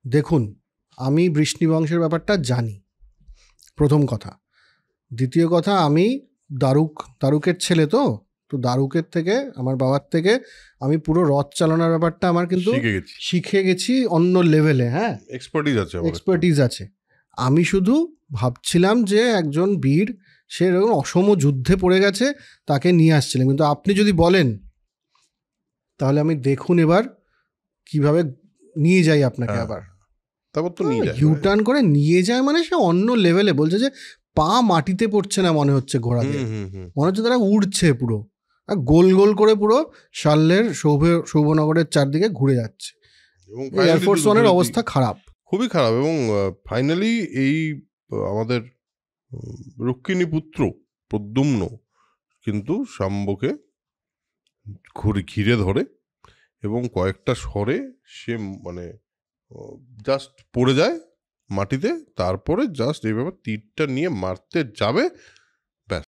দেখুন, আমি বৃষ্ণি বংশের ব্যাপারটা জানি, প্রথম কথা। দ্বিতীয় কথা, আমি দারুকের ছেলে, তো দারুকের থেকে, আমার বাবার থেকে আমি পুরো রথ চালানোর ব্যাপারটা আমার কিন্তু শিখে গেছি অন্য লেভেলে। হ্যাঁ, এক্সপার্টিজ আছে। আমি শুধু ভাবছিলাম যে একজন বীর, সে এরকম অসম যুদ্ধে পড়ে গেছে, তাকে নিয়ে আসছিলেন। কিন্তু আপনি যদি বলেন তাহলে আমি দেখুন এবার কিভাবে নিয়ে যাই আপনাকে। আবার তারপর তো ইউটার্ন করে নিয়ে যায়, মানে সে অন্য লেভেলে। বলছে যে পা মাটিতে পড়ছে না, মনে হচ্ছে ঘোড়াদের, মনে হচ্ছে তারা উড়ছে পুরো, আর গোল গোল করে পুরো শাল্লের শোভনগরের চারদিকে ঘুরে যাচ্ছে। এয়ারফোর্স ওয়ানের অবস্থা খারাপ, খুবই খারাপ। এবং ফাইনালি এই আমাদের রুক্মিণী পুত্র প্রদ্যুম্ন কিন্তু শাম্বকে ঘিরে ধরে এবং কয়েকটা স্বরে সে মানে জাস্ট পড়ে যায় মাটিতে। তারপরে জাস্ট এইভাবে তীরটা নিয়ে মারতে যাবে, ব্যাস